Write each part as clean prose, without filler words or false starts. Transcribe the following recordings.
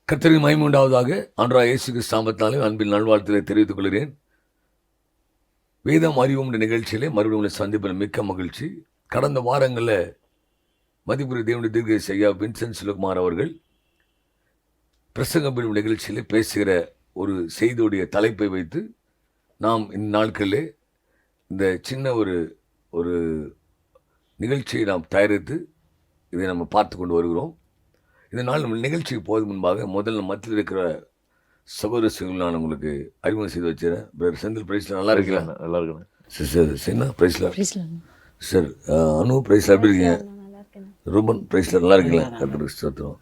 கர்த்தரின் மகிமை உண்டாவதாக. ஆண்டவராகிய இயேசு கிறிஸ்து நாமத்தினாலே அன்பின் நல்வாழ்த்துக்களை தெரிவித்துக் கொள்கிறேன். வேதம் அறிவோம் என்ற நிகழ்ச்சியிலே மறுபடியும் உங்களை சந்திப்பில் மிக்க மகிழ்ச்சி. கடந்த வாரங்களில் மதிப்புரை தேவனுடைய தீர்க்கதரிசி ஐயா வின்சென்ட் சிவகுமார் அவர்கள் பிரசங்கம் நிகழ்ச்சியிலே பேசுகிற ஒரு செய்தியுடைய தலைப்பை வைத்து நாம் இந்த நாட்களிலே இந்த சின்ன ஒரு நிகழ்ச்சியை நாம் தயாரித்து இதை நம்ம பார்த்து கொண்டு வருகிறோம். இந்த நாள் நம்ம நிகழ்ச்சிக்கு போவதற்கு முன்பாக முதல்ல மத்தியில் இருக்கிற சகோதர சகோதரிகளை நான் உங்களுக்கு அறிமுகம் செய்து வச்சுறேன். பிரதர் செந்தில் பிரைஸ்ல நல்லா இருக்கலாம்? நல்லா இருக்கேன். சார் சின்ன பிரைஸ்ல சார் அனு பிரைஸ்ல எப்படி இருக்கீங்க? ரூபன் பிரைஸ்ல நல்லா இருக்கலாம்? கர்த்தருக்கு ஸ்தோத்திரம்.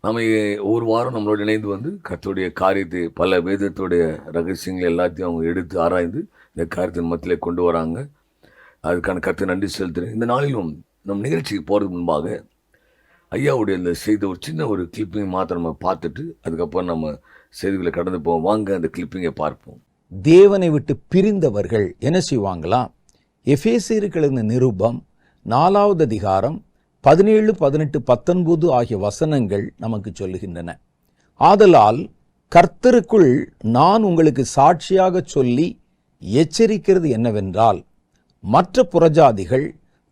நாம் ஒவ்வொரு வாரம் நம்மளோட இணைந்து வந்து கர்த்தருடைய காரியத்தை பல வேதத்துடைய ரகசியங்கள் எல்லாத்தையும் அவங்க எடுத்து ஆராய்ந்து இந்த காரியத்தின் மத்தியிலே கொண்டு வராங்க. அதுக்கான கருத்தை நன்றி செலுத்துகிறேன். இந்த நாளிலும் நம் நிகழ்ச்சிக்கு போகிறதுக்கு முன்பாக ஐயாவுடைய இந்த செய்த ஒரு சின்ன ஒரு கிளிப்பிங் மாத்திரம் நம்ம பார்த்துட்டு அதுக்கப்புறம் நம்ம செய்திகளை கடந்து போவோம். வாங்க அந்த கிளிப்பிங்கை பார்ப்போம். தேவனை விட்டு பிரிந்தவர்கள் என்ன செய்வாங்களாம்? எபேசியருக்கு எழுதின நிருபம் 4வது அதிகாரம் 17, 18, 19 ஆகிய வசனங்கள் நமக்கு சொல்லுகின்றன. ஆதலால் கர்த்தருக்குள் நான் உங்களுக்கு சாட்சியாக சொல்லி எச்சரிக்கிறது என்னவென்றால், மற்ற புறஜாதிகள்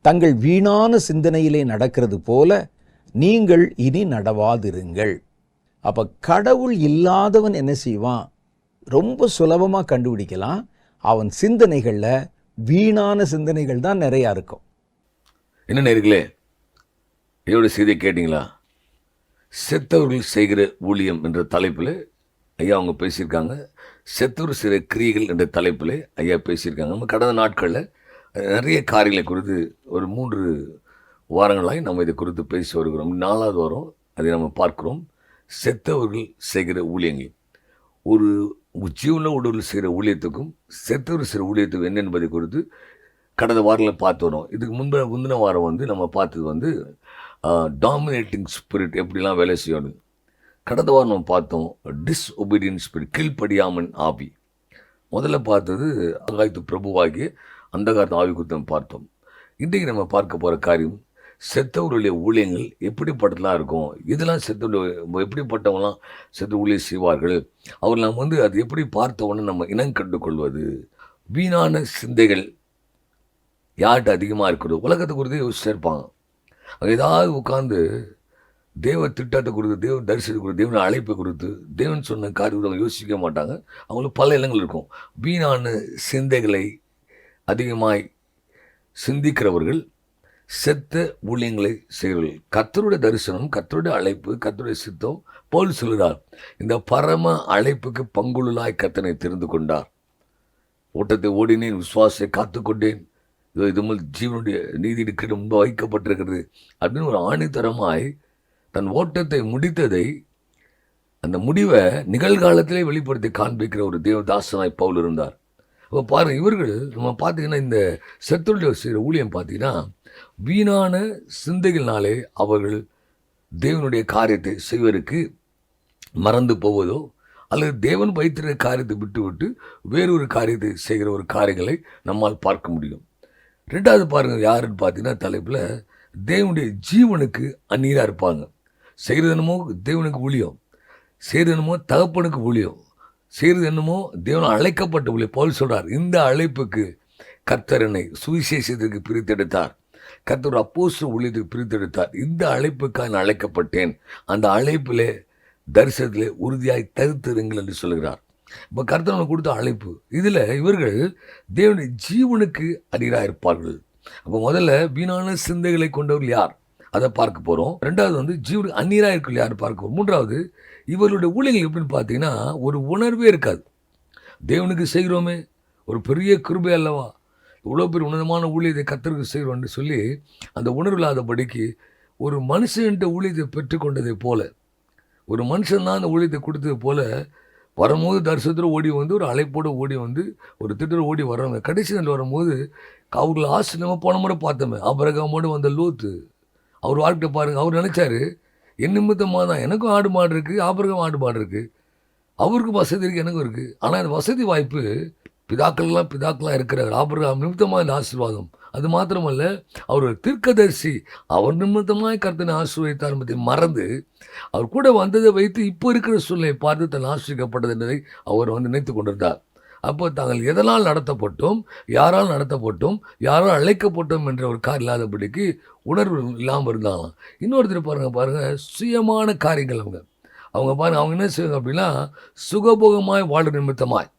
தங்கள் வீணான சிந்தனையிலே நடக்கிறது போல நீங்கள் இனி நடவாதிருங்கள். அப்ப கடவுள் இல்லாதவன் என்ன செய்வான்? ரொம்ப சுலபமாக கண்டுபிடிக்கலாம். அவன் சிந்தனைகள்ல வீணான சிந்தனைகள் தான் நிறைய இருக்கும். என்ன நேர்களே, இதோட செய்தியை கேட்டிங்களா? செத்தவர்கள் செய்கிற ஊழியம் என்ற தலைப்பில் ஐயா அவங்க பேசியிருக்காங்க. செத்தவர் செய்கிற கிரியைகள் என்ற தலைப்பில் ஐயா பேசியிருக்காங்க. நம்ம கடந்த நாட்களில் நிறைய காரியங்களை குறித்து ஒரு 3 வாரங்களாக நம்ம இதை குறித்து பேசி வருகிறோம். 4வது வாரம் அதை நம்ம பார்க்குறோம். செத்தவர்கள் செய்கிற ஊழியங்கள். ஒரு ஜீவன உடல் செய்கிற ஊழியத்துக்கும் செத்தவர் செய்கிற ஊழியத்துக்கும் என்ன என்பதை குறித்து கடந்த வாரங்களில் பார்த்து வரோம். இதுக்கு முந்தின வாரம் வந்து நம்ம பார்த்தது வந்து டாமினேட்டிங் ஸ்பிரிட் எப்படிலாம் வேலை செய்யணும். கடந்த வாரம் நம்ம பார்த்தோம் டிஸ்ஒபீடியன்ஸ் ஸ்பிரிட், கீழ்ப்படியாமன் ஆவி. முதல்ல பார்த்தது ஆகாயத்து பிரபுவாகிய அந்த காலத்து ஆவி குறித்து நம்ம பார்த்தோம். இன்றைக்கு நம்ம பார்க்க போகிற காரியம் செத்தவர்களுடைய ஊழியங்கள் எப்படிப்பட்டதெல்லாம் இருக்கும். இதெல்லாம் செத்தவர்கள் எப்படிப்பட்டவங்களாம் செத்த ஊழியம் செய்வார்கள். அவர் நாம் வந்து அது எப்படி பார்த்தவொன்னு நம்ம இனம் கண்டு கொள்வது. வீணான சிந்தைகள் யார்கிட்ட அதிகமாக இருக்கிறது? உலகத்தை குறித்து யோசிச்சு இருப்பாங்க. அவங்க ஏதாவது உட்காந்து தேவ திட்டத்தை குறித்து, தேவ தரிசனத்தை குறித்து, தேவன அழைப்பை குறித்து, தேவன் சொன்ன காரியத்தை அவங்க யோசிக்க மாட்டாங்க. அவங்களுக்கு பல இடங்கள் இருக்கும். வீணான சிந்தைகளை அதிகமாய் சிந்திக்கிறவர்கள் செத்த ஊழியங்களை செய்கிறவர்கள். கர்த்தருடைய தரிசனம், கர்த்தருடைய அழைப்பு, கர்த்தருடைய சித்தம். பவுல் சொல்கிறார், இந்த பரம அழைப்புக்கு பங்குள்ளாய் கர்த்தனை தெரிந்து கொண்டார். ஓட்டத்தை ஓடினேன், விசுவாசத்தை காத்துக்கொண்டேன், இது முதல் ஜீவனுடைய நீதி முன்பு வைக்கப்பட்டிருக்கிறது அப்படின்னு ஒரு ஆணித்தரமாய் தன் ஓட்டத்தை முடித்ததை, அந்த முடிவை நிகழ்காலத்திலே வெளிப்படுத்தி காண்பிக்கிற ஒரு தேவதாசனாய் பவுல் இருந்தார். அப்போ பாருங்கள், இவர்கள் நம்ம பார்த்தீங்கன்னா இந்த செத்தவர்களுடைய செய்கிற ஊழியம் பார்த்தீங்கன்னா வீணான சிந்தைகள்னாலே அவர்கள் தேவனுடைய காரியத்தை செய்வதற்கு மறந்து போவதோ அல்லது தேவன் வைத்திருக்கிற காரியத்தை விட்டு வேறொரு காரியத்தை செய்கிற ஒரு காரியங்களை நம்மால் பார்க்க முடியும். 2வது பாருங்கள், யாருன்னு பார்த்தீங்கன்னா தலைப்பில் தேவனுடைய ஜீவனுக்கு அந்நியராக இருப்பாங்க. செய்கிறது என்னமோ தேவனுக்கு ஊழியம், செய்கிறது என்னமோ தகப்பனுக்கு ஊழியம், செய்கிறது என்னமோ தேவன் அழைக்கப்பட்ட ஊழியம். பவுல் சொல்கிறார், இந்த அழைப்புக்கு கர்த்தர் என்னை சுவிசேஷத்திற்கு பிரித்தெடுத்தார், கர்த்தர் அப்போஸ்தலர் ஊழியத்துக்கு பிரித்தெடுத்தார். இந்த அழைப்புக்காக நான் அழைக்கப்பட்டேன், அந்த அழைப்பிலே தரிசனத்திலே உறுதியாய் தரித்திருங்கள் என்று சொல்கிறார். இப்போ கர்த்தர் கொடுத்த அழைப்பு. இதில் இவர்கள் தேவனுடைய ஜீவனுக்கு அடியராக இருப்பார்கள். அப்போ முதல்ல வீணான சிந்தைகளை கொண்டவர்கள் யார் அதை பார்க்க போகிறோம். 2வது வந்து ஜீவனுக்கு அந்நியராக இருக்கிற யார் பார்க்க போகிறோம். 3வது இவர்களுடைய ஊழியர்கள் எப்படின்னு பார்த்தீங்கன்னா ஒரு உணர்வே இருக்காது. தேவனுக்கு செய்கிறோமே, ஒரு பெரிய கிருபை அல்லவா, இவ்வளோ பெரிய உன்னதமான ஊழியத்தை கர்த்தருக்கு செய்கிறோம்னு சொல்லி அந்த உணர்வு இல்லாதபடிக்கு ஒரு மனுஷன்கிட்ட ஊழியத்தை பெற்றுக்கொண்டதை போல, ஒரு மனுஷன் தான் அந்த ஊழியத்தை கொடுத்தது போல வரும்போது தரிசனத்தில் ஓடி வந்து ஒரு அழைப்போடு ஓடி வந்து ஒரு திட்டத்தில் ஓடி வர்றவங்க கடைசி நாள் வரும்போது அவர்கள் ஆசிரியமாக போன முறை பார்த்தோமே ஆபிரகாமோடு வந்த லோத்து, அவர் வாழ்க்கை பாருங்கள். அவர் நினச்சாரு என் நிமித்தமாக தான் எனக்கும் ஆடு மாடு இருக்குது, ஆபிரகாம் ஆடு மாடு இருக்குது, அவருக்கு வசதி இருக்குது, எனக்கும் இருக்குது. ஆனால் அந்த வசதி வாய்ப்பு பிதாக்கள்லாம் இருக்கிறார். ஆபிரகாம் நிமித்தமாக இந்த ஆசீர்வாதம் அது மாத்திரமல்ல, அவர் ஒரு தீர்க்கதரிசி, அவர் நிமித்தமாய் கர்த்தனை ஆசீர்வதித்தார் என்பதை மறந்து, அவர் கூட வந்ததை வைத்து இப்போ இருக்கிற சூழ்நிலையை பார்த்து தன் ஆசீர்வதிக்கப்பட்டது என்பதை அவர் நினைத்து கொண்டிருந்தார். அப்போ தாங்கள் எதனால் நடத்தப்பட்டோம், யாரால் நடத்தப்பட்டோம், யாரால் அழைக்கப்பட்டோம் என்ற ஒரு காரியம் இல்லாதபடிக்கு உணர்வு இல்லாமல் இருந்தாங்களாம். இன்னொருத்தர் பாருங்க சுயமான காரியங்கள் அவங்க பாருங்க, அவங்க என்ன செய்வாங்க அப்படின்னா, சுகபோகமாய் வாழ்ற நிமித்தமாய்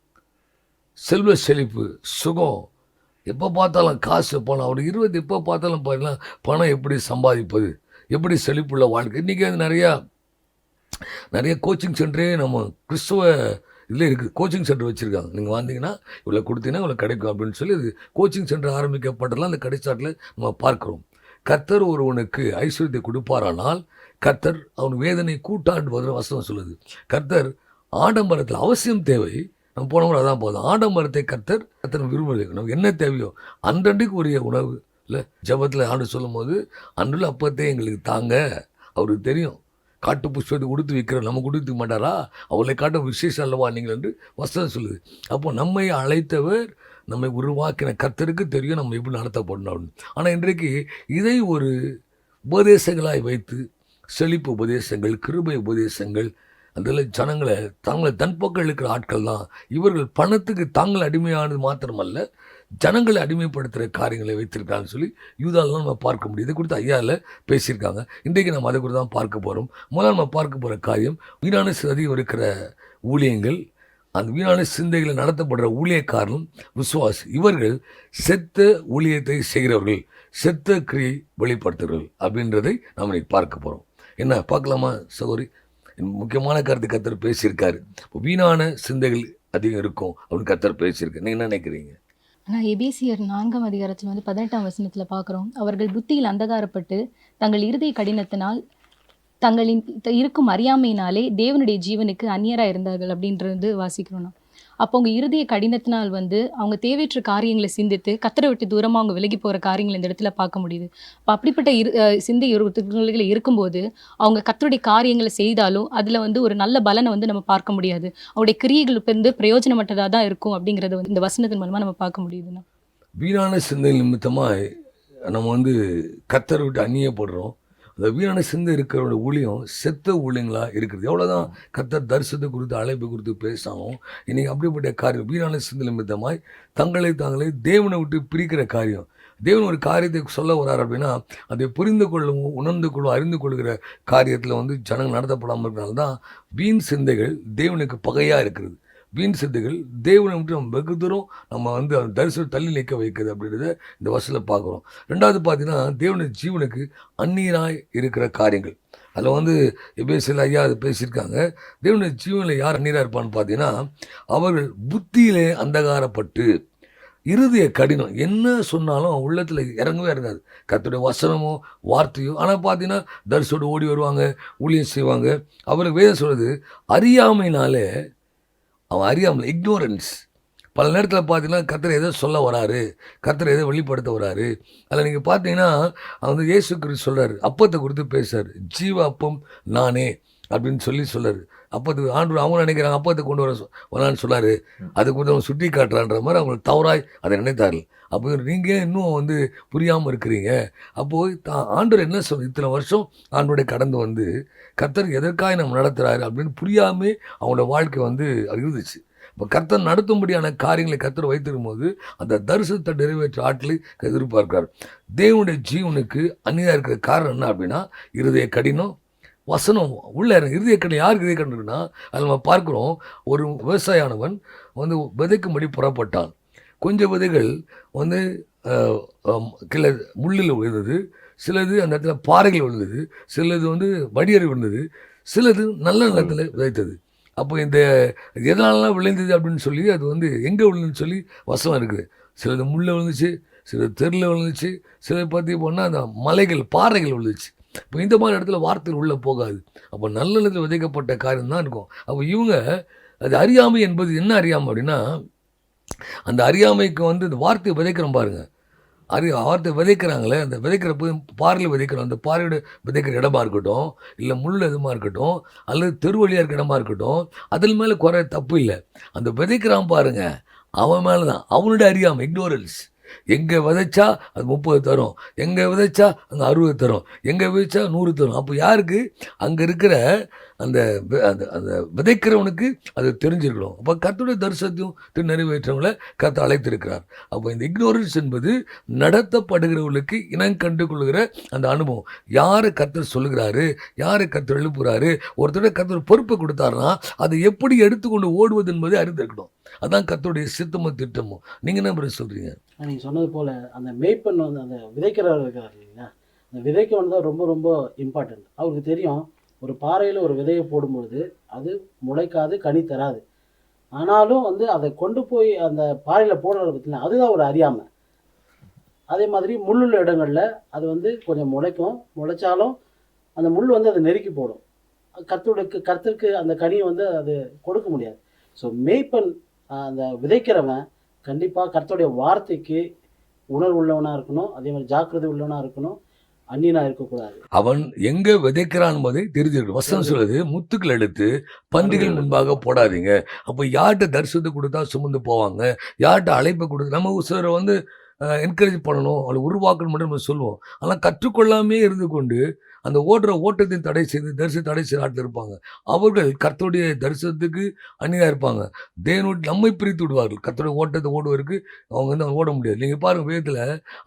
செல்வ செழிப்பு, சுகம், எப்போ பார்த்தாலும் காசு, பணம், அவர் 20 எப்போ பார்த்தாலும் பாருங்களா, பணம் எப்படி சம்பாதிப்பது, எப்படி செழிப்புள்ள வாழ்க்கை. இன்றைக்கி அது நிறைய கோச்சிங் சென்டரே நம்ம கிறிஸ்துவ இதில் இருக்குது. கோச்சிங் சென்டர் வச்சுருக்காங்க. நீங்கள் வந்தீங்கன்னா இவ்வளோ கொடுத்தீங்கன்னா இவ்வளோ கிடைக்கும் அப்படின்னு சொல்லி அது கோச்சிங் சென்டர் ஆரம்பிக்கப்பட்டலாம் அந்த கடைசாட்டில் நம்ம பார்க்குறோம். கர்த்தர் ஒருவனுக்கு ஐஸ்வர்யத்தை கொடுப்பாரானால் கர்த்தர் அவன் வேதனை கூட்டாண்டு வர வசனம் சொல்லுது. கர்த்தர் ஆடம்பரத்தில் அவசியம் தேவை, நம்ம போனவங்க அதான் போதும். ஆடம்பரத்தை கர்த்தர் விரும்புவது. நமக்கு என்ன தேவையோ அன்றன்றைக்கு உரிய உணவு இல்லை, ஜபத்தில் ஆண்டு சொல்லும் போது அன்றுள்ள அப்பத்தை எங்களுக்கு தாங்க, அவருக்கு தெரியும். காட்டு புஷ்பத்தை கொடுத்து விற்கிறோம், நம்ம கொடுத்து மாட்டாரா, அவளை காட்ட விசேஷம் அல்லவா நீங்கள் என்று வசனம் சொல்லுது. அப்போ நம்மை அழைத்தவர், நம்மை உருவாக்கின கர்த்தருக்கு தெரியும் நம்ம எப்படி நடத்தப்படணும் அப்படின்னு. ஆனால் இன்றைக்கு இதை ஒரு உபதேசங்களாய் வைத்து, செழிப்பு உபதேசங்கள், கிருபை உபதேசங்கள், அதில் ஜனங்களை தன் பக்கம் இருக்கிற ஆட்கள் தான் இவர்கள். பணத்துக்கு தாங்கள் அடிமையானது மாத்திரமல்ல, ஜனங்களை அடிமைப்படுத்துகிற காரியங்களை வைத்திருக்காங்கன்னு சொல்லி யூதாலாம் நம்ம பார்க்க முடியும். இதை குறித்து ஐயாவில் பேசியிருக்காங்க. இன்றைக்கு நம்ம அதை குறித்து தான் பார்க்க போகிறோம். முதல்ல நம்ம பார்க்க போகிற காரியம், வீணான அதிகம் இருக்கிற ஊழியங்கள், அந்த வீணான சிந்தைகளை நடத்தப்படுற ஊழியக்காரனும் விசுவாசி, இவர்கள் செத்த ஊழியத்தை செய்கிறவர்கள், செத்த கிரியை வெளிப்படுத்துகிறவர்கள் அப்படின்றதை நாம் இன்னைக்கு பார்க்க போகிறோம். என்ன பார்க்கலாமா சகோதரி? முக்கியமான கருத்து கர்த்தர் பேசியிருக்காரு. வீணான சிந்தைகள் அதிகம் இருக்கும் அப்படின்னு கர்த்தர் பேசியிருக்காரு. நீங்கள் என்ன நினைக்கிறீங்க? ஆனால் எபேசியர் 4ஆம் அதிகாரத்தில் 18ஆம் வசனத்தில் பார்க்குறோம், அவர்கள் புத்தியில் அந்தகாரப்பட்டு தங்கள் இருதய கடினத்தினால் தங்களின் இருக்கும் அறியாமையினாலே தேவனுடைய ஜீவனுக்கு அந்நியராக இருந்தார்கள் அப்படின்றது வாசிக்கிறோம். அப்போ அவங்க இருதய கடினத்தினால் அவங்க தேவையற்ற காரியங்களை சிந்தித்து கர்த்தரை விட்டு தூரமாக அவங்க விலகி போகிற காரியங்களை இந்த இடத்துல பார்க்க முடியுது. அப்போ அப்படிப்பட்ட சிந்தை இருக்கும்போது அவங்க கர்த்தருடைய காரியங்களை செய்தாலும் அதில் ஒரு நல்ல பலனை நம்ம பார்க்க முடியாது. அவருடைய கிரியைகள் பிரயோஜனமற்றதாக தான் இருக்கும் அப்படிங்கிறத இந்த வசனத்தின் மூலமாக நம்ம பார்க்க முடியுதுன்னா, வீணான சிந்தை நிமித்தமாக நம்ம கர்த்தரை விட்டு அந்நியப்படுறோம். அந்த வீணான சிந்தை இருக்கிறவங்க ஊழியம் செத்த ஊழியங்களாக இருக்கிறது. எவ்வளோதான் கர்த்தர் தரிசனத்தை குறித்து அழைப்பு குறித்து பேசாமல் இன்றைக்கி அப்படிப்பட்ட காரியம் வீணான சிந்தை நிமித்தமாய் தாங்களே தேவனை விட்டு பிரிக்கிற காரியம். தேவன் ஒரு காரியத்தை சொல்ல வர்றார் அப்படின்னா அதை புரிந்து கொள்ளவும், உணர்ந்து கொள்ளவும், அறிந்து கொள்கிற காரியத்தில் ஜனங்கள் நடத்தப்படாமல் இருக்கிறனால தான் வீண் சிந்தைகள் தேவனுக்கு பகையாக இருக்கிறது. வீண் சிந்தைகள் தேவனை விட்டு நம்ம வெகு தூரம் நம்ம அந்த தரிசனம் தள்ளி நிற்க வைக்கிறது அப்படின்றத இந்த வருஷத்தில் பார்க்குறோம். ரெண்டாவது பார்த்தீங்கன்னா, தேவனுடைய ஜீவனுக்கு அந்நியராய் இருக்கிற காரியங்கள். அதில் எபேசியர் ஐயா அது பேசியிருக்காங்க. தேவனுடைய ஜீவனில் யார் அந்நியராக இருப்பான்னு பார்த்தீங்கன்னா, அவர்கள் புத்தியிலே அந்தகாரப்பட்டு இருதய கடினம், என்ன சொன்னாலும் உள்ளத்தில் இறங்கவே இறங்காது. கர்த்தருடைய வசனமோ வார்த்தையோ. ஆனால் பார்த்தீங்கன்னா தரிசோடு ஓடி வருவாங்க, ஊழியம் செய்வாங்க. அவருக்கு வேதம் சொல்கிறது அறியாமையினாலே, அவன் அறியாமல், இக்னோரன்ஸ். பல நேரத்தில் பார்த்தீங்கன்னா கர்த்தர் எதை சொல்ல வராரு, கர்த்தர் எதை வெளிப்படுத்த வராரு. அதில் நீங்கள் பார்த்தீங்கன்னா இயேசு கிறிஸ்து சொல்கிறார், அப்பத்தை குறித்து பேசுகிறார். ஜீவ அப்பம் நானே அப்படின்னு சொல்கிறார். அப்பத்துக்கு அவங்க நினைக்கிறாங்க அப்பத்தை கொண்டு வரான்னு சொல்லார், அது குறித்து அவங்க சுட்டி காட்டுறான்ற மாதிரி அவங்களுக்கு தவறாய் அதை நினைத்தார்கள். அப்போ நீங்கள் இன்னும் புரியாமல் இருக்கிறீங்க. அப்போது ஆண்டவர் என்ன இத்தனை வருஷம் ஆண்டோடைய கடந்து கர்த்தர் எதற்காக நம்ம நடத்துகிறாரு அப்படின்னு புரியாமல் அவங்களோட வாழ்க்கை இருந்துச்சு. இப்போ கர்த்தர் நடத்தும்படியான காரியங்களை கர்த்தர் வைத்திருக்கும் போது அந்த தரிசனத்தை நிறைவேற்ற ஆட்களை எதிர்பார்க்கிறார். தேவனுடைய ஜீவனுக்கு அந்நியாக இருக்கிற காரணம் என்ன அப்படின்னா, இருதய கடினம், வசனம் உள்ள இருதய கடினம். யாருக்கு இருதய கடினம் இருக்குன்னா, அதில் நம்ம பார்க்குறோம், ஒரு விவசாயானவன் விதைக்கும்படி புறப்பட்டான். கொஞ்சம் விதைகள் கீழே முள்ளில் விழுந்தது, சிலது அந்த இடத்துல பாறைகள் விழுந்தது, சிலது வடியறை விழுந்தது, சிலது நல்ல நிலத்தில் விதைத்தது. அப்போ இந்த எதனாலலாம் விளைந்தது அப்படின்னு சொல்லி அது எங்கே விழுந்துன்னு சொல்லி வசனம் இருக்குது. சிலது முள்ளை விழுந்துச்சு, சிலது தெருவில் விழுந்துச்சு, சிலது பற்றி போனால் அந்த மலைகள் பாறைகள் விழுந்துச்சு. இப்போ இந்த மாதிரி இடத்துல வார்த்தைகள் உள்ளே போகாது. அப்போ நல்ல நிலத்தில் விதைக்கப்பட்ட காரியம் தான் இருக்கும். அப்போ இவங்க அது அறியாமை என்பது என்ன அறியாமை அப்படின்னா, அந்த அறியாமைக்கு இந்த வார்த்தையை விதைக்கிறோம் பாருங்கள், வார்த்தை விதைக்கிறாங்களே, அந்த விதைக்கிற போய் பாறையில் விதைக்கிறோம். அந்த பாறையோட விதைக்கிற இடமா இருக்கட்டும், இல்லை முள் எதுமாக இருக்கட்டும், அல்லது தெருவழியாக இருக்கிற இடமா இருக்கட்டும், அதில் மேலே குறை தப்பு இல்லை. அந்த விதைக்கிறான் பாருங்க, அவன் மேலே தான் அவனுடைய அறியாமை, இக்னோரன்ஸ். எங்கே விதைச்சா அது 30 தரும், எங்கே விதைச்சா அங்கே 60 தரும், எங்கே விதைச்சா 100 தரும். அப்போ யாருக்கு? அங்கே இருக்கிற அந்த அந்த அந்த விதைக்கிறவனுக்கு அது தெரிஞ்சிருக்கணும். அப்போ கர்த்தருடைய தரிசனத்தையும் நிறைவேற்றவங்களை கர்த்தர் அழைத்திருக்கிறார். அப்போ இந்த இக்னோரன்ஸ் என்பது நடத்தப்படுகிறவர்களுக்கு இனம் கண்டு கொள்கிற அந்த அனுபவம். யாரை கர்த்தர் சொல்லுகிறாரு, யாரை கர்த்தர் எழுப்புகிறாரு, ஒருத்தருடைய கர்த்தர் பொறுப்பை கொடுத்தாருன்னா அதை எப்படி எடுத்துக்கொண்டு ஓடுவது என்பதை அறிந்திருக்கணும். அதான் கர்த்தருடைய சித்தமும் திட்டமும். நீங்கள் என்ன பிறகு சொல்கிறீங்க? நீங்கள் சொன்னது போல் அந்த மேய்ப்பன் வந்து அந்த விதைக்கிறவர் இருக்கார் இல்லைங்களா, அந்த விதைக்கவன் தான் ரொம்ப ரொம்ப இம்பார்ட்டன்ட். அவருக்கு தெரியும் ஒரு பாறையில் ஒரு விதையை போடும்பொழுது அது முளைக்காது, கனி தராது. ஆனாலும் வந்து அதை கொண்டு போய் அந்த பாறையில் போடுறது பார்த்தீங்கன்னா அதுதான் ஒரு அறியாமை. அதே மாதிரி முள்ளுள்ள இடங்களில் அது வந்து கொஞ்சம் முளைக்கும், முளைச்சாலும் அந்த முள் வந்து அதை நெருக்கி போடும். கர்த்தருக்கு அந்த கனியை வந்து அது கொடுக்க முடியாது. ஸோ மேய்ப்பன் அந்த விதைக்கிறவன் கண்டிப்பாக கர்த்தருடைய வார்த்தைக்கு உணர்வு உள்ளவனாக இருக்கணும், அதே மாதிரி ஜாக்கிரதை உள்ளவனாக இருக்கணும், அந்நியனாக இருக்கக்கூடாது. அவன் எங்கே விதைக்கிறான் என்பதை தெரிஞ்சிருக்கணும். வசனம் சொல்லுது, முத்துக்கள் எடுத்து பன்றிகள் முன்பாக போடாதீங்க. அப்போ யார்கிட்ட தரிசனத்தை கொடுத்தா சுமந்து போவாங்க, யார்கிட்ட அழைப்பை கொடுத்து நம்ம சிலரை வந்து என்கரேஜ் பண்ணணும், அவளை உருவாக்கணும் மட்டும் நம்ம சொல்லுவோம். ஆனால் கற்றுக்கொள்ளாமே இருந்து கொண்டு அந்த ஓட்டத்தின் தடை செய்து தரிசனத்தை தடை செய்து ஆட்டில் இருப்பாங்க. அவர்கள் கர்த்தருடைய தரிசனத்துக்கு அந்நியாக இருப்பாங்க. தேவனுடைய நம்மை பிரித்து விடுவார்கள். கர்த்தருடைய ஓட்டத்தை ஓடுவதற்கு அவங்க வந்து அவங்க ஓட முடியாது. நீங்கள் பாருங்கள், வேதத்தில்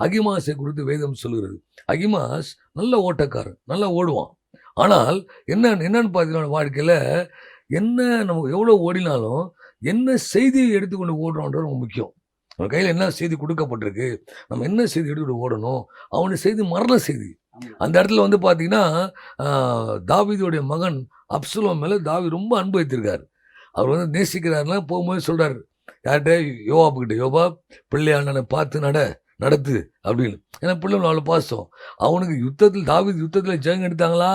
அகிமாஸை குறித்து வேதம் சொல்லுகிறது. அகிமாஸ் நல்ல ஓட்டக்காரன், நல்லா ஓடுவான். ஆனால் என்னன்னு பார்த்தீங்கன்னா வாழ்க்கையில் என்ன நம்ம எவ்வளோ ஓடினாலும் என்ன செய்தியை எடுத்துக்கொண்டு ஓடுறோன்றது ரொம்ப முக்கியம். நம்ம கையில் என்ன செய்தி கொடுக்கப்பட்டிருக்கு, நம்ம என்ன செய்தி எடுத்துக்கிட்டு ஓடணும். அவனுடைய செய்தி மரண செய்தி. அந்த இடத்துல வந்து பார்த்தீங்கன்னா தாவீதுடைய மகன் அப்சலோம் மேலே தாவீது ரொம்ப அன்பு வைத்திருக்கார். அவர் வந்து நேசிக்கிறாருன்னா போகும்போது சொல்கிறார் யார்கிட்ட, யோவாப்புக்கிட்ட, யோவாப் பிள்ளையாண்டனை பார்த்து நடத்து அப்படின்னு. ஏன்னா பிள்ளை அவ்வளோ பாசம். அவனுக்கு தாவீது யுத்தத்தில் ஜெயம் எடுத்தாங்களா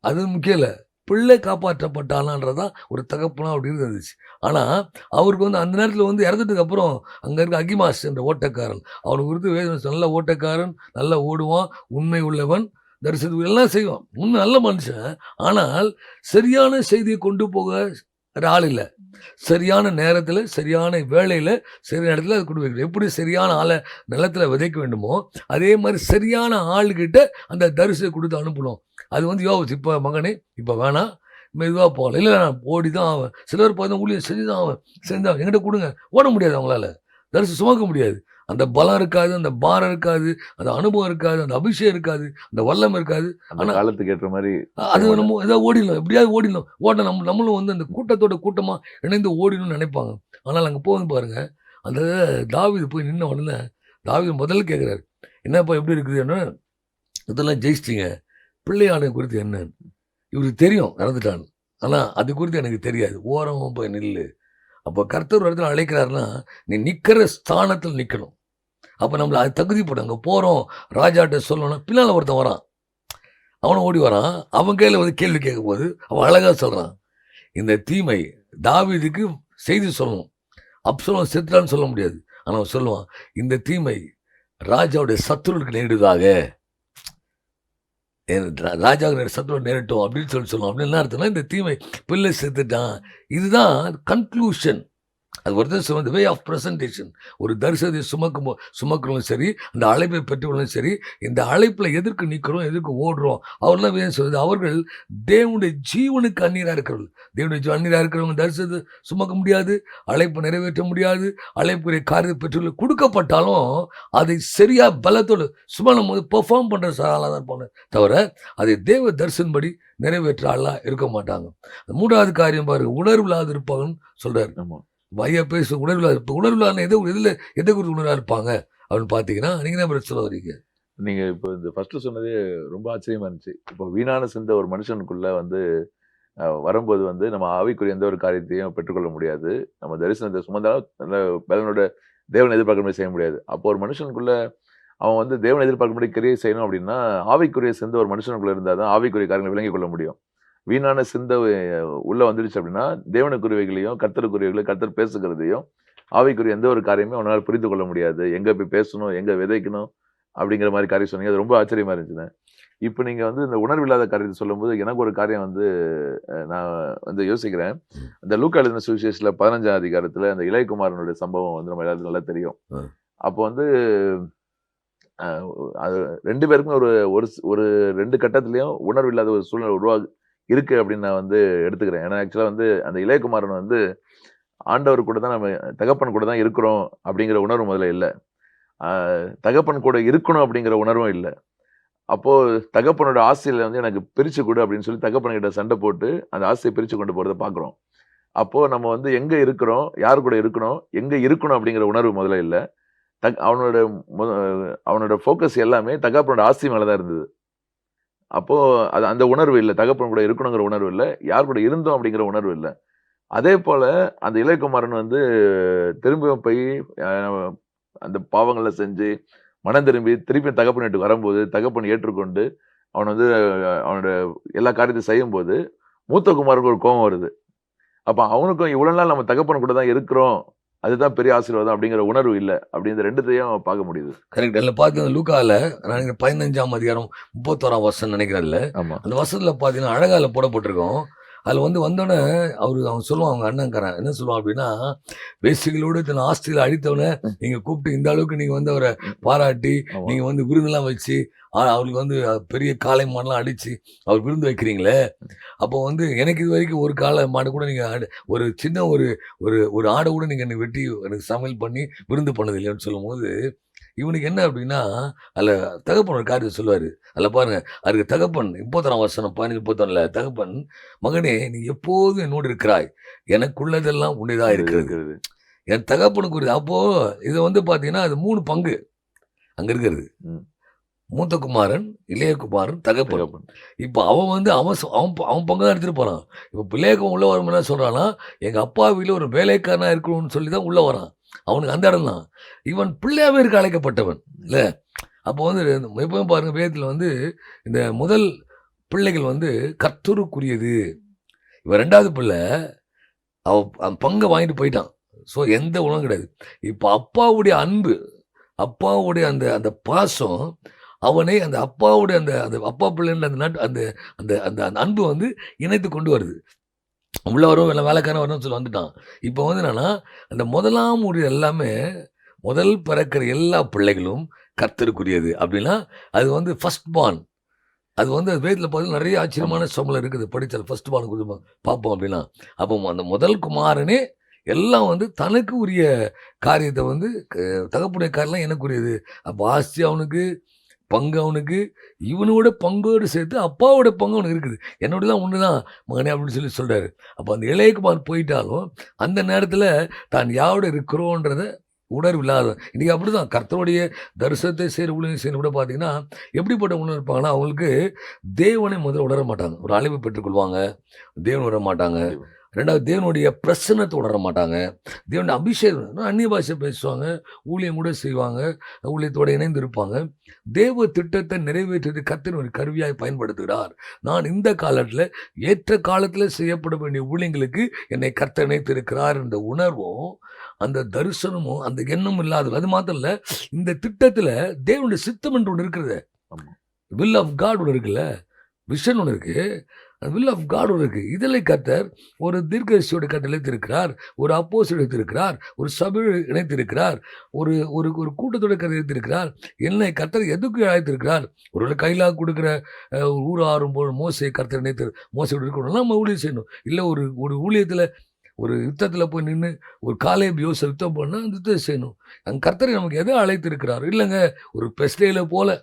அது முக்கியம் இல்லை, பிள்ளை காப்பாற்றப்பட்டானான்றதான் ஒரு தகப்பனா அப்படின்னு இருந்துச்சு. ஆனால் அவருக்கு வந்து அந்த நேரத்தில் வந்து இறந்ததுக்கு அப்புறம் அங்கே இருக்க அகிமாஸ் என்ற ஓட்டக்காரன், அவனுக்கு குறித்து வேதம் நல்ல ஓட்டக்காரன், நல்லா ஓடுவான், உண்மை உள்ளவன், தரிசனத்துக்கு எல்லாம் செய்வான், உண்மை நல்ல மனுஷன். ஆனால் சரியான செய்தியை கொண்டு போக ஆள் இல்லை. சரியான நேரத்தில், சரியான வேளையில், சரியான இடத்துல அது கொண்டு வைக்கணும். எப்படி சரியான ஆளை நிலத்தில் விதைக்க வேண்டுமோ அதே மாதிரி சரியான ஆளுகிட்ட அந்த தரிசனத்தை கொடுத்து அனுப்பணும். அது வந்து யோசிச்சு, இப்போ மகனே இப்போ வேணாம், மெதுவாக போகலாம், இல்லை நான் ஓடி தான் ஆவேன். சிலர் பார்த்தா ஊழியம் செஞ்சு தான் ஆவேன், செஞ்சான் என்கிட்ட கொடுங்க, ஓட முடியாது, அவங்களால தரிசனம் சுமக்க முடியாது. அந்த பலம் இருக்காது, அந்த பாரம் இருக்காது, அந்த அனுபவம் இருக்காது, அந்த அபிஷேகம் இருக்காது, அந்த வல்லம் இருக்காது. ஆனால் காலத்துக்கு ஏற்ற மாதிரி அது நம்ம ஏதாவது ஓடிடலாம், எப்படியாவது ஓடிடலாம். நம்மளும் வந்து அந்த கூட்டத்தோட கூட்டமாக இணைந்து ஓடிடணும்னு நினைப்பாங்க. ஆனால் அங்கே போக பாருங்க, அந்த தாவீது போய் நின்ன உடனே தாவீது முதல்ல கேட்குறாரு, என்னப்பா எப்படி இருக்குதுன்னு. இதெல்லாம் ஜெயிச்சிட்டிங்க, பிள்ளையானை குறித்து என்னன்னு இவருக்கு தெரியும், இறந்துட்டான்னு. ஆனால் அது குறித்து எனக்கு தெரியாது, ஓரமாக போய் நில்லு. அப்போ கர்த்தர் ஒரு இடத்துல அழைக்கிறாருன்னா நீ நிற்கிற ஸ்தானத்தில் நிற்கணும். அப்போ நம்மளை அது தகுதிப்படும். அங்கே போகிறோம் ராஜாட்ட சொல்லணும், பின்னால் ஒருத்தன் வரான், அவனை ஓடி வரான், அவன் கையில் வந்து கேள்வி கேட்கும் போது அவன் அழகாக சொல்கிறான், இந்த தீமை தாவீதுக்கு செய்தி சொல்லணும். அப்சலோம் செத்துட்டான்னு சொல்ல முடியாது, ஆனால் அவன் சொல்லுவான், இந்த தீமை ராஜாவுடைய சத்துருவுக்கு நேரிடுதாக, ராஜாவுடைய சத்துருவை நேரிட்டோம் அப்படின்னு சொல்லுவோம். அப்படின்னு என்ன அர்த்தம்னா, இந்த தீமை பிள்ளை செத்துட்டான். இதுதான் கன்க்ளூஷன். அது ஒருத்தர் சொல்லுவது வே ஆஃப் ப்ரெசன்டேஷன். ஒரு தரிசனத்தை சுமக்கிறவங்களும் சரி, அந்த அழைப்பை பெற்றவங்களும் சரி, இந்த அழைப்பில் எதற்கு நிற்கிறோம், எதற்கு ஓடுறோம், அவர்லாம் வேணும் சொல்லுது. அவர்கள் தேவனுடைய ஜீவனுக்கு அந்நியராக இருக்கிறவர்கள். தேவனுடைய அந்நியராக இருக்கிறவங்க தரிசனத்தை சுமக்க முடியாது, அழைப்பை நிறைவேற்ற முடியாது. அழைப்புடைய காரியத்தை பெற்று கொடுக்கப்பட்டாலும் அதை சரியாக பலத்தோடு சுமணும் போது பெர்ஃபார்ம் பண்ணுற ஆளாக தான் இருப்பாங்க, தவிர அதை தேவ தரிசனப்படி நிறைவேற்ற ஆளாக இருக்க மாட்டாங்க. மூன்றாவது காரியம் பாருங்க, உணர்வில்லாது இருப்பாங்கன்னு சொல்கிறார். ஐயா பேச உணர்வில்லாத எதை குறித்து உணர்வாக இருப்பாங்க அப்படின்னு பார்த்தீங்கன்னா, நீங்கள் என்ன சொல்ல வரீங்க? நீங்கள் இப்போ இந்த ஃபஸ்ட்டு சொன்னதே ரொம்ப ஆச்சரியமாக இருந்துச்சு. இப்போ வீணான சிந்தை ஒரு மனுஷனுக்குள்ளே வந்து வரும்போது வந்து நம்ம ஆவிக்குரிய எந்த ஒரு காரியத்தையும் பெற்றுக்கொள்ள முடியாது. நம்ம தரிசனத்தை சுமந்தாலும் நல்ல பலனோட தேவனை எதிர்பார்க்க செய்ய முடியாது. அப்போ ஒரு மனுஷனுக்குள்ளே அவன் வந்து தேவனை எதிர்பார்க்கும்படி கிரியை செய்யணும் அப்படின்னா, ஆவிக்குரிய சிந்தை ஒரு மனுஷனுக்குள்ளே இருந்தால் தான் ஆவிக்குரிய காரியங்களை விளங்கிக் கொள்ள முடியும். வீணான சிந்தை உள்ளே வந்துடுச்சு அப்படின்னா, தேவனுக்குரியவைகளையும் கர்த்தருக்குரியவைகளையும் கர்த்தர் பேசுகிறதையும் ஆவிக்குரிய எந்த ஒரு காரியமே அவனால் புரிந்து கொள்ள முடியாது. எங்கே போய் பேசணும், எங்கே விதைக்கணும் அப்படிங்கிற மாதிரி காரியம் சொன்னீங்க. அது ரொம்ப ஆச்சரியமாக இருந்துச்சுண்ணே. இப்போ நீங்கள் வந்து இந்த உணர்வில்லாத காரியத்தை சொல்லும்போது எனக்கு ஒரு காரியம் வந்து நான் வந்து யோசிக்கிறேன். அந்த லூக்கா எழுதின சுவிசேஷத்தில் 15ஆம் அதிகாரத்தில் அந்த இளையகுமாரனுடைய சம்பவம் வந்து நம்ம எல்லாத்துக்கும் நல்லா தெரியும். அப்போ வந்து அது 2 பேருக்குமே ஒரு ஒரு ஒரு 2 கட்டத்திலயும் உணர்வு இல்லாத ஒரு சூழ்நிலை இருக்கு அப்படின்னு நான் வந்து எடுத்துக்கிறேன். ஏன்னா ஆக்சுவலா வந்து அந்த இளையகுமாரன் வந்து ஆண்டவர் கூட தான் நம்ம தகப்பன் கூட தான் இருக்கிறோம் அப்படிங்கிற உணர்வு முதல்ல இல்ல. தகப்பன் கூட இருக்கணும் அப்படிங்கிற உணர்வும் இல்ல. அப்போ தகப்பனோட ஆசையில வந்து எனக்கு பிரிச்சு கொடு அப்படின்னு சொல்லி தகப்பன்கிட்ட சண்டை போட்டு அந்த ஆசையை பிரிச்சு கொண்டு போறத பார்க்குறோம். அப்போ நம்ம வந்து எங்க இருக்கிறோம், யார் கூட இருக்கணும், எங்க இருக்கணும் அப்படிங்கிற உணர்வு முதல்ல இல்ல. அவனோட அவனோட ஃபோக்கஸ் எல்லாமே தகப்பனோட ஆசை மேல தான் இருந்தது. அப்போ அந்த உணர்வு இல்ல. தகப்பன் கூட இருக்கணுங்கிற உணர்வு இல்ல. யார் கூட இருந்தோம் அப்படிங்கிற உணர்வு இல்ல. அதே போல அந்த இளையகுமாரன் வந்து திரும்பியும் போய் அந்த பாவங்கள செஞ்சு மனம் திரும்பி திருப்பி தகப்பன் வீட்டுக்கு வரும்போது தகப்பன் ஏற்றுக்கொண்டு அவன் வந்து அவனோட எல்லா காரியத்தையும் செய்யும்போது மூத்த குமாரனுக்கு ஒரு கோபம் வருது. அப்ப அவனுக்கும் இவ்வளவு நாள் நம்ம தகப்பன் கூட தான் இருக்கிறோம், அதுதான் பெரிய ஆசீர்வாதம் அப்படிங்கிற உணர்வு இல்ல. அப்படி இந்த 2த்தையும் பார்க்க முடியுது. கரெக்ட். அதில் பார்த்தீங்கன்னா லூக்காவில் நான் 15ஆம் அதிகாரம் 31ஆம் வசனம் நினைக்கிறேன்ல, ஆமா. அந்த வசனத்தில் பார்த்தீங்கன்னா அழகால போடப்பட்டிருக்கோம். அதில் வந்து வந்தோடனே அவன் சொல்லுவான், அவங்க அண்ணன்காரன் என்ன சொல்லுவான் அப்படின்னா, வேசிகளோடு தன் ஆஸ்தியில் அழித்தவனை நீங்கள் கூப்பிட்டு இந்த அளவுக்கு நீங்கள் வந்து அவரை பாராட்டி ஆமா. நீங்கள் வந்து விருந்தெல்லாம் வச்சு அவருக்கு வந்து பெரிய காளை மாடெல்லாம் அடித்து அவர் விருந்து வைக்கிறீங்களே, அப்போ வந்து எனக்கு இது வரைக்கும் ஒரு காளை மாடு கூட நீங்கள் ஒரு சின்ன ஒரு ஒரு ஒரு ஆடை கூட நீங்கள் எனக்கு வெட்டி எனக்கு சமையல் பண்ணி விருந்து பண்ணது இல்லைன்னு சொல்லும்போது, இவனுக்கு என்ன அப்படின்னா, அதில் தகப்பன் ஒரு காரியத்தை சொல்லுவார். அதில் பாருங்க, அதுக்கு தகப்பன் 31ஆம் வசனம் 15-31 தகப்பன், மகனே நீ எப்போதும் என்னோடு இருக்கிறாய், எனக்குள்ளதெல்லாம் உன்னைதான் இருக்கிறது. என் தகப்பனுக்கு ஒரு அப்போ இதை வந்து பார்த்தீங்கன்னா அது 3 பங்கு அங்கே இருக்கிறது. ம். மூத்த குமாரன், இளையகுமாரன், தகப்பன். இப்போ அவன் வந்து அவன் பங்கு தான் எடுத்துகிட்டு போகிறான். இப்போ இளையகுமாரன் உள்ள வரும் என்ன சொல்கிறான்னா, எங்கள் அப்பா வீட்டில் ஒரு வேலைக்காரனாக இருக்கணும்னு சொல்லி தான் உள்ளே வரான். அவனுக்கு அந்த இடம் தான். இவன் பிள்ளையாவே இருக்க அழைக்கப்பட்டவன் இல்லை. அப்போ வந்து எப்பவும் பாருங்க, வேதத்தில் வந்து இந்த முதல் பிள்ளைகள் வந்து கர்த்தருக்குரியது. இவன் 2வது பிள்ளை அவன் பங்கை வாங்கிட்டு போயிட்டான். ஸோ எந்த உணவும் கிடையாது. இப்போ அப்பாவுடைய அன்பு, அப்பாவுடைய அந்த அந்த பாசம் அவனை அந்த அப்பாவுடைய அந்த அந்த அப்பா பிள்ளைன்ற அந்த அந்த அந்த அந்த அந்த அன்பு வந்து இணைத்து கொண்டு வருது. உள்ள வரும் வேலைக்காரன் வரணும்னு சொல்லி வந்துட்டான். இப்போ வந்து என்னன்னா, அந்த முதலாம் ஊர் எல்லாமே முதல் பிறக்கிற எல்லா பிள்ளைகளும் கர்த்தருக்குரியது அப்படின்னா அது வந்து ஃபர்ஸ்ட் பார்ன். அது வந்து வேதத்தில் பார்த்தீங்கன்னா நிறைய ஆச்சரியமான சம்பளம் இருக்குது. படித்தால் ஃபர்ஸ்ட் பார்ன் கொடுத்து பார்ப்போம் அப்படின்னா, அப்போ அந்த முதல் குமாரனே எல்லாம் வந்து தனக்கு உரிய காரியத்தை வந்து தகப்புடைய காரியெல்லாம் எனக்குரியது. அப்போ ஆஸ்தி அவனுக்கு, பங்கு அவனுக்கு, இவனோட பங்கோடு சேர்த்து அப்பாவோட பங்கு அவனுக்கு இருக்குது. என்னோடலாம் ஒன்று தான் மகனே அப்படின்னு சொல்லி சொல்கிறாரு. அப்போ அந்த இளையகுமார் போயிட்டாலும் அந்த நேரத்தில் தான் யாரோட இருக்கிறோன்றத உணர்வு இல்லாத இன்றைக்கி அப்படி தான் கர்த்தருடைய தரிசனத்தை செய்கிற ஊழியம் செய்யணும் கூட பார்த்தீங்கன்னா எப்படிப்பட்ட உணர்வு இருப்பாங்கன்னா, அவங்களுக்கு தேவனை முதல்ல உணர மாட்டாங்க. ஒரு அழிவு பெற்றுக்கொள்வாங்க, தேவன் உணர மாட்டாங்க. 2வது தேவனுடைய பிரசன்னத்தை உணர மாட்டாங்க. தேவனுடைய அபிஷேகம், அந்நிய பாஷை பேசுவாங்க, ஊழியம் கூட செய்வாங்க, ஊழியத்தோடு இணைந்து இருப்பாங்க. தேவ திட்டத்தை நிறைவேற்றுவது கர்த்தர் ஒரு கருவியாய் பயன்படுத்துகிறார். நான் இந்த காலத்தில் ஏற்ற காலத்தில் செய்யப்பட வேண்டிய ஊழியங்களுக்கு என்னை கர்த்தர் இணைத்திருக்கிறார் என்ற உணர்வும் அந்த தரிசனமும் அந்த எண்ணமும் இல்லாத. அது மாத்திரம் இல்லை, இந்த திட்டத்தில் தேவனுடைய சித்தம் என்று ஒன்று இருக்கிறது. வில் ஆஃப் காட் ஒன்று இருக்குல்ல, விஷன் ஒன்று இருக்குது, வில் ஆஃப் காட் ஒன்று இருக்குது. இதில் கர்த்தர் ஒரு தீர்க்கதரிசியோட கர்த்தர் இணைத்திருக்கிறார், ஒரு அப்போஸ்தலரை இணைத்திருக்கிறார், ஒரு சபையை இணைத்திருக்கிறார், ஒரு ஒரு ஒரு கூட்டத்தோட கர்த்தர் இணைத்திருக்கிறார். என்னை கர்த்தர் எதுக்கு அழைத்திருக்கிறார்? ஒரு கையிலாக கொடுக்குற ஊர் ஆறும்போது மோசையை கர்த்தர் இணைத்து மோசையோடு இருக்கணும்னா நம்ம ஊழியம் செய்யணும். இல்லை ஒரு ஒரு ஊழியத்தில் ஒரு யுத்தத்தில் போய் நின்று ஒரு காலேப் யோசேப் யுத்தம் பண்ணால் அந்த யுத்தத்தை செய்யணும். அங்கே கர்த்தர் நமக்கு எதை அழைத்திருக்கிறார்? இல்லைங்க, ஒரு பெஸ்டேல போல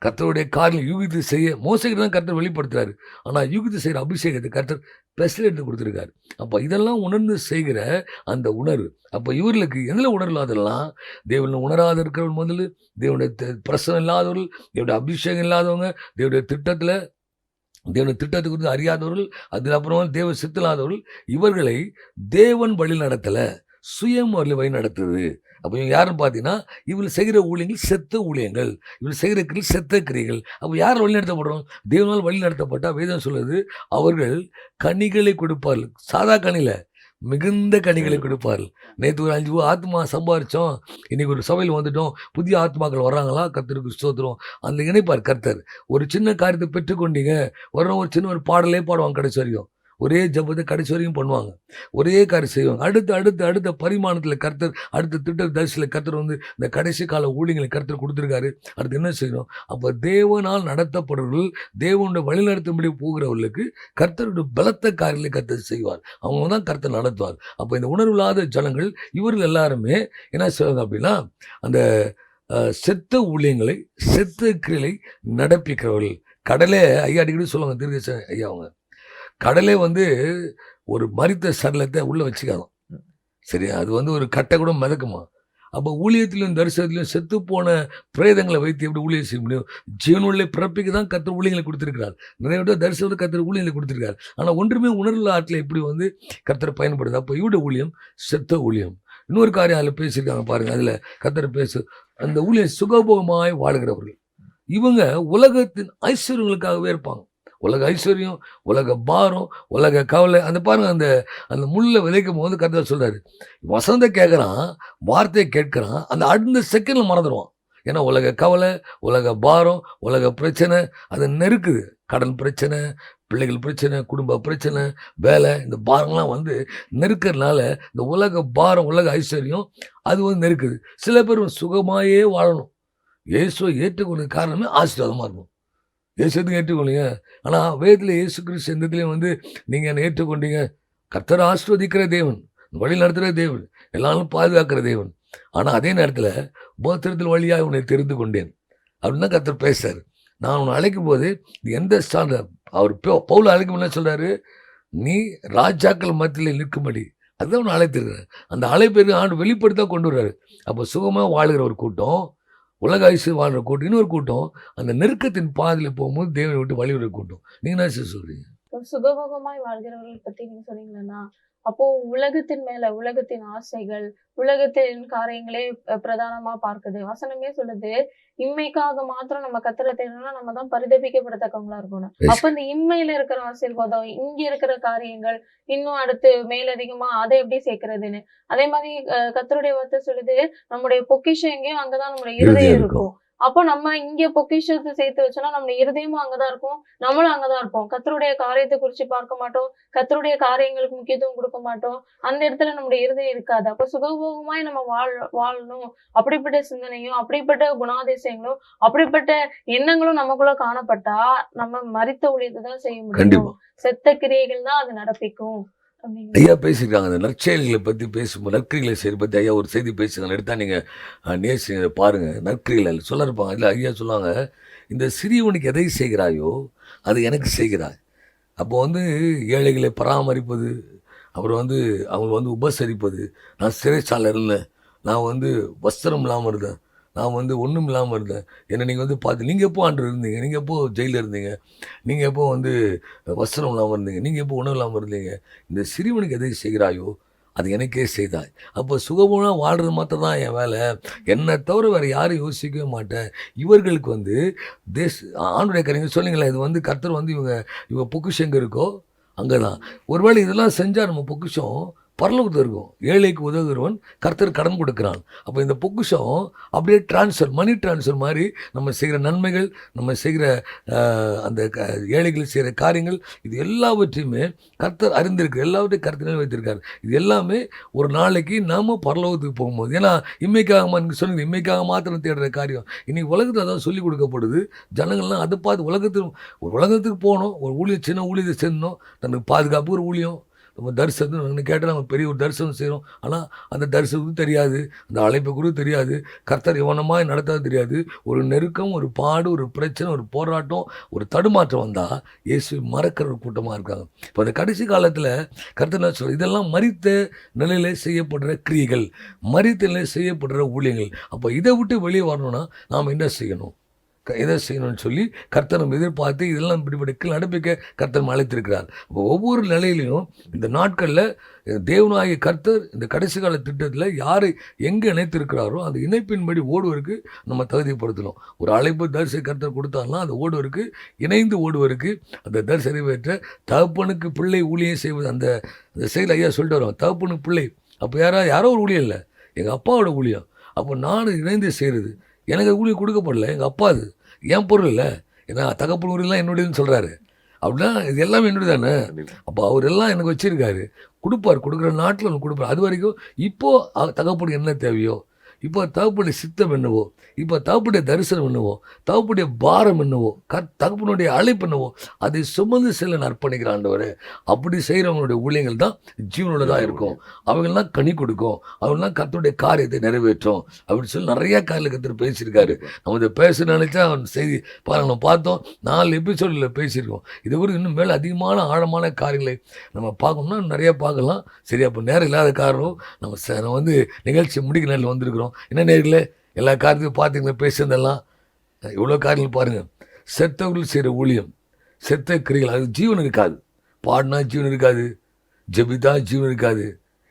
கர்த்தருடைய காரியம் யூகித்து செய்ய மோசைக்கு தான் கர்த்தர் வெளிப்படுத்துறாரு. ஆனால் யூகித்து செய்கிற அபிஷேகத்தை கர்த்தர் பெஸ்டேட்டு கொடுத்துருக்காரு. அப்போ இதெல்லாம் உணர்ந்து செய்கிற அந்த உணர்வு, அப்போ இவர்களுக்கு எதில் உணர்வு அதெல்லாம் தேவனை உணராத இருக்கிறவங்க, முதல்ல தேவனுடைய பிரசனம் இல்லாதவர்கள், தேவனுடைய அபிஷேகம் இல்லாதவங்க, தேவனுடைய திட்டத்தை குறித்து அறியாதவர்கள், அதில் அப்புறமா தேவ சித்தலாதவர்கள், இவர்களை தேவன் வழி நடத்தலை, சுயம் அவர்களை வழி நடத்துது. அப்போ இவங்க யாருன்னு பார்த்தீங்கன்னா, இவங்க செய்கிற ஊழியங்கள் செத்த ஊழியங்கள், இவங்க செய்கிற கிரிகள் செத்த கிரிகள். அப்போ யார் வழி நடத்தப்படுறோம்? தேவனால் வழி நடத்தப்பட்டால் வேதம் சொல்லுது, அவர்கள் கனிகளை கொடுப்பார்கள். சாதா கனியில் மிகுந்த கனிகளை கொடுப்பார்கள். நேற்று ஒரு 5 ஆத்மா சம்பாரித்தோம், இன்றைக்கி ஒரு சபையில் வந்துட்டோம், புதிய ஆத்மாக்கள் வர்றாங்களா, கர்த்தருக்கு ஸ்தோத்திரம். அந்த இணைப்பார் கர்த்தர். ஒரு சின்ன காரியத்தை பெற்றுக்கொண்டீங்க, ஒரு சின்ன ஒரு பாடலே பாடுவாங்க கடைசி வரைக்கும். ஒரே ஜெபத்தை கடைசி வரையும் பண்ணுவாங்க, ஒரே காரியம் செய்வாங்க. அடுத்த அடுத்த அடுத்த பரிமாணத்தில் கர்த்தர், அடுத்த திட்ட தரிசியில் கர்த்தர் வந்து இந்த கடைசி கால ஊழியங்களை கர்த்தர் கொடுத்துருக்காரு. அடுத்து என்ன செய்யணும்? அப்போ தேவனால் நடத்தப்படுறவர்கள், தேவனுடைய வழிநடத்தும்படி போகிறவர்களுக்கு கர்த்தருடைய பலத்த காரியங்களை கர்த்தர் செய்வார். அவங்க தான் கர்த்தர் நடத்துவார். அப்போ இந்த உணர்வில்லாத ஜனங்கள் இவர்கள் எல்லாருமே என்ன செய்வாங்க அப்படின்னா, அந்த செத்த ஊழியங்களை, செத்த கிரிகளை நடப்பிக்கிறவர்கள். கடலே ஐயா அடிக்கடி சொல்லுவாங்க, தீர்க்கதரிசி ஐயா அவங்க, கடலே வந்து ஒரு மரித்த சடலத்தை உள்ளே வச்சுக்காதான், சரியா? அது வந்து ஒரு கட்டை கூட மிதக்குமா. அப்போ ஊழியத்திலும் தரிசனத்திலும் செத்து போன பிரேதங்களை வைத்து எப்படி ஊழியம் செய்ய முடியும்? ஜீவனுள்ள பிறப்பிக்கு தான் கர்த்தர் ஊழியங்களை கொடுத்துருக்கிறார். நிறைய விட தரிசனத்தை கர்த்தர் ஊழியங்களை கொடுத்துருக்கார். ஆனால் ஒன்றுமே உணர்வுள்ள ஆற்றில் எப்படி வந்து கர்த்தர் பயன்படுது? அப்போ இவருடைய ஊழியம் செத்த ஊழியம். இன்னொரு காரியம் அதில் பேசியிருக்காங்க பாருங்க, அதில் கர்த்தர் பேசு, அந்த ஊழியம் சுகபோகமாய் வாழ்கிறவர்கள். இவங்க உலகத்தின் ஐஸ்வர்யங்களுக்காகவே இருப்பாங்க. உலக ஐஸ்வர்யம், உலக பாரம், உலக கவலை. அந்த பாருங்க, அந்த அந்த முள்ளை விதைக்கும் போது கர்த்தர் சொல்றாரு, வசனத்தை கேட்குறான், வார்த்தையை கேட்குறான், அந்த அடுத்த செகண்டில் மறந்துடுவான். ஏன்னா உலக கவலை, உலக பாரம், உலக பிரச்சனை அது நெருக்குது. கடன் பிரச்சனை, பிள்ளைகள் பிரச்சனை, குடும்ப பிரச்சனை, வேலை, இந்த பாரங்கள்லாம் வந்து நெருக்கிறதுனால இந்த உலக பாரம், உலக ஐஸ்வர்யம் அது வந்து நெருக்குது. சில பேர் சுகமாயே வாழணும். இயேசுவை ஏற்றுக்கொண்ட காரணமே ஆசீர்வாதமாக இருக்கும். இயேசுக்கு ஏற்றுக்கொள்ளுங்க. ஆனால் வேதத்தில் இயேசு கிறிஸ்து எந்தத்துலேயும் வந்து நீங்கள் என்னை ஏற்றுக்கொண்டீங்க, கர்த்தர் ஆசீர்வதிக்கிற தேவன், வழி நடத்துகிற தேவன், எல்லாரும் பாதுகாக்கிற தேவன். ஆனால் அதே நேரத்தில் போத்திரத்தில் வழியாக உன்னை தெரிந்து கொண்டேன் அப்படின்னு தான் கர்த்தர் பேசுறாரு. நான் உன்னை அழைக்கும் போது நீ எந்த ஸ்டாண்டில், அவர் பவுல் அழைக்கும் என்ன சொல்கிறாரு? நீ ராஜாக்கள் மத்தியில் நிற்கும்படி, அதுதான் உன்னை அழைத்திருக்கிறேன். அந்த அழைப்பை ஆண்டு வெளிப்படுத்த கொண்டு வர்றாரு. அப்போ சுகமாக வாழ்கிற ஒரு கூட்டம், உலக ஐஸ்வர்யம் வாழ்கிற கூட்டம், இன்னொரு கூட்டம் அந்த நெருக்கத்தின் பாதையில் போகும்போது தேவனை விட்டு வழிவிடுற கூட்டம். நீங்கள் என்ன சொல்கிறீங்க? சுகபோகமாய் வாழ்கிறவர்கள் பத்தி நீங்க சொன்னீங்கன்னா, அப்போ உலகத்தின் மேல உலகத்தின் ஆசைகள், உலகத்தின் காரியங்களே பிரதானமா பார்க்குது. வசனமே சொல்லுது, இம்மைக்காக மாத்திரம் நம்ம கர்த்தரை தேடணும்னா நம்ம தான் பரிதபிக்கப்படத்தக்கவங்களா இருக்கணும். அப்ப இந்த இம்மையில இருக்கிற ஆசீர்வாதம், இங்க இருக்கிற காரியங்கள், இன்னும் அடுத்து மேலதிகமா அதை எப்படி சேர்க்கிறதுன்னு. அதே மாதிரி கர்த்தருடைய வார்த்தை சொல்லுது, நம்முடைய பொக்கிஷம் எங்கேயும் அங்கதான் நம்மளுடைய இருதயம் இருக்கும். அப்போ நம்ம இங்க பொக்கிஷத்தை சேர்த்து வச்சோம்னா நம்ம இருதயமும் அங்கதான் இருக்கும், நம்மளும் அங்கதான் இருப்போம். கர்த்தருடைய காரியத்தை குறிச்சு பார்க்க மாட்டோம், கர்த்தருடைய காரியங்களுக்கு முக்கியத்துவம் கொடுக்க மாட்டோம். அந்த இடத்துல நம்முடைய இருதயம் இருக்காது. அப்ப சுகபோகமாய் நம்ம வாழணும், அப்படிப்பட்ட சிந்தனையும், அப்படிப்பட்ட குணாதிசயங்களும், அப்படிப்பட்ட எண்ணங்களும் நமக்குள்ள காணப்பட்டா நம்ம மரித்த ஊழியத்தை தான் செய்ய முடியும். செத்த கிரியைகள் தான் அது நடப்பிக்கும். ஐயா பேசியிருக்காங்க அந்த நற்செயல்களை பற்றி பேசும்போது, நற்கிரிகளை செய்ய பற்றி ஐயா ஒரு செய்தி பேசுகிறாங்க. எடுத்தா நீங்கள் நேசி பாருங்கள், நற்கிரிகள் சொல்ல இருப்பாங்க. இல்லை ஐயா சொல்லுவாங்க, இந்த சிறியவனுக்கு எதை செய்கிறாயோ அது எனக்கு செய்கிறாய். அப்போ வந்து ஏழைகளை பராமரிப்பது, அப்புறம் வந்து அவங்களை வந்து உபசரிப்பது. நான் சிறைச்சாலை இருந்தேன், நான் வந்து வஸ்திரம் இல்லாமல் இருந்தேன், நான் வந்து ஒன்றும் இல்லாமல் இருந்தேன், என்னை நீங்கள் வந்து பார்த்து, நீங்கள் எப்போ ஆண்டு இருந்தீங்க, நீங்கள் எப்போ ஜெயிலில் இருந்தீங்க, நீங்கள் எப்போ வந்து வஸ்திரம் இல்லாமல் இருந்தீங்க, நீங்கள் எப்போ உணவு இல்லாமல் இருந்தீங்க, இந்த சிறுவனுக்கு எதை செய்கிறாயோ அது எனக்கே செய்தாய். அப்போ சுகமாக வாழ்கிறது மாத்திரம் தான் என் வேலை, என்னை தவிர வேறு யாரும் யோசிக்கவே மாட்டேன். இவர்களுக்கு வந்து ஆண்டுடைய காரியங்கள் சொன்னீங்களே, இது வந்து கர்த்தர் வந்து இவங்க பொக்கிஷம் எங்கே இருக்கோ அங்கே தான். ஒருவேளை இதெல்லாம் செஞ்சால் நம்ம பொக்கிஷம் பரலோகத்தில் இருக்கும். ஏழைக்கு உதவுகிறவன் கர்த்தர் கடன் கொடுக்குறான். அப்போ இந்த பொக்கிஷம் அப்படியே டிரான்ஸ்ஃபர், மணி டிரான்ஸ்ஃபர் மாதிரி நம்ம செய்கிற நன்மைகள், நம்ம செய்கிற அந்த ஏழைகள் செய்கிற காரியங்கள், இது எல்லாவற்றையுமே கர்த்தர் அறிந்திருக்கு, எல்லாவற்றையும் கர்த்தர் வைத்திருக்காரு. இது எல்லாமே ஒரு நாளைக்கு நாம் பரலோகத்துக்கு போகும்போது, ஏன்னா இம்மைக்காக நீங்கள் சொன்னீங்க, இம்மைக்காக மாத்திரம் தேடுற காரியம் இன்னைக்கு உலகத்தில் அதான் சொல்லிக் கொடுக்கப்படுது. ஜனங்கள்லாம் அதை பார்த்து உலகத்துக்கு போகணும், ஒரு ஊழியம், சின்ன ஊழியத்தை செஞ்சணும், தனக்கு பாதுகாப்பு ஒரு ஊழியம், நம்ம தரிசனத்தை கேட்டால் நம்ம பெரிய ஒரு தரிசனம் செய்கிறோம். ஆனால் அந்த தரிசனத்துக்கு தெரியாது, அந்த அழைப்பு கூட தெரியாது, கர்த்தர் எவனமாக நடத்தாது தெரியாது. ஒரு நெருக்கம், ஒரு பாடு, ஒரு பிரச்சனை, ஒரு போராட்டம், ஒரு தடுமாற்றம் வந்தால் இயேசு மறக்கிற ஒரு கூட்டமாக இருக்காங்க. இப்போ அந்த கடைசி காலத்தில் கர்த்தர் என்ன சொல்கிறார்? இதெல்லாம் மரித்த நிலையிலே செய்யப்படுற கிரியைகள், மரித்த நிலையில் செய்யப்படுற ஊழியங்கள். அப்போ இதை விட்டு வெளியே வரணும்னா நாம் என்ன செய்யணும், எதை செய்யணும்னு சொல்லி கர்த்தர் நம்ம எதிர்பார்த்து இதெல்லாம் இப்படிப்பட்ட நடப்பிக்க கர்த்தர் அழைத்திருக்கிறார். இப்போ ஒவ்வொரு நிலையிலையும் இந்த நாட்களில் தேவனாகிய கர்த்தர் இந்த கடைசி கால திட்டத்தில் யாரை எங்கே இணைத்திருக்கிறாரோ அந்த இணைப்பின்படி ஓடுவதற்கு நம்ம தகுதிப்படுத்தணும். ஒரு அழைப்பு தரிசை கர்த்தர் கொடுத்தாங்கன்னா அந்த ஓடுவதற்கு, இணைந்து ஓடுவதற்கு, அந்த தரிசனை பெற்ற தகப்பனுக்கு பிள்ளை ஊழியம் செய்வது, அந்த செயல் ஐயா சொல்லிட்டு வருவாங்க, தகப்பனுக்கு பிள்ளை. அப்போ யாரோ ஒரு ஊழியம் இல்லை, எங்கள் அப்பாவோட ஊழியம். அப்போ நான் இணைந்து செய்கிறது, எனக்கு ஊழியம் கொடுக்கப்படல, எங்கள் அப்பா அது என் பொருள் இல்லை, ஏன்னா தகப்பன் ஊரெல்லாம் என்னுடையன்னு சொல்கிறாரு. அப்படின்னா இது எல்லாமே என்னுடைய தானே. கண்டிப்பா. அப்போ அவர் எல்லாம் எனக்கு வச்சிருக்காரு. கொடுப்பார், கொடுக்குற நாட்டில் அவனுக்கு கொடுப்பார். அது வரைக்கும் இப்போ தகப்பனுக்கு என்ன தேவையோ, இப்போ தகப்பனுடைய சித்தம் என்னவோ, இப்போ தகப்பனுடைய தரிசனம் என்னவோ, தகப்பனுடைய பாரம் என்னவோ, தகப்பனுடைய அழைப்பு என்னவோ, அதை சுமந்து செல்ல அர்ப்பணிக்கிற ஆண்டவரே. அப்படி செய்கிறவங்களுடைய ஊழியங்கள் தான் ஜீவனுள்ளதாக இருக்கும். அவங்கெல்லாம் கனி கொடுக்கும். அவங்கெல்லாம் கர்த்தருடைய காரியத்தை நிறைவேற்றும் அப்படின்னு சொல்லி நிறைய காரியம் கர்த்தர் பேசியிருக்காரு. நம்ம இதை பேச நினைச்சா அவன் செய்தி பாருங்க, நம்ம பார்த்தோம் 4 எபிசோடில் பேசியிருக்கோம். இது கூட இன்னும் மேலே அதிகமான ஆழமான காரியங்களை நம்ம பார்க்கணும்னா நிறைய பார்க்கலாம். சரி, அப்போ நேரம் இல்லாத காரணம் நம்ம வந்து நிகழ்ச்சி முடிக்கிற நேரில் வந்திருக்கிறோம். என்ன நேர்களே, எல்லா காரியத்தையும் பார்த்தீங்கன்னா பேசுறதெல்லாம் இவ்வளோ காரியங்கள் பாருங்கள். செத்தவர்கள் செய்கிற ஊழியம், செத்த கிரிகள், அது ஜீவன் இருக்காது. பாடினா ஜீவன் இருக்காது, ஜெபித்தா ஜீவன் இருக்காது.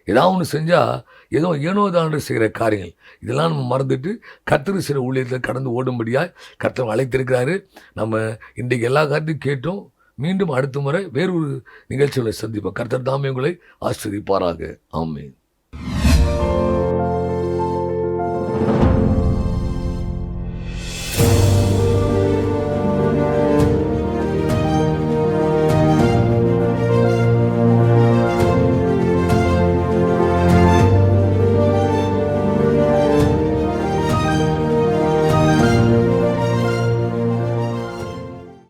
ஏதாவது ஒன்று செஞ்சால் ஏதோ ஏனோதான செய்கிற காரியங்கள் இதெல்லாம் நம்ம மறந்துட்டு கர்த்தர் செய்கிற ஊழியத்தில் கடந்து ஓடும்படியாக கர்த்தர் அழைத்திருக்கிறாரு. நம்ம இன்றைக்கு எல்லா காரியத்தையும் கேட்டோம். மீண்டும் அடுத்த முறை வேறொரு நிகழ்ச்சிகளை சந்திப்போம். கர்த்தர் தாமே உங்களை ஆஸ்வதிப்பாராக. ஆமென்.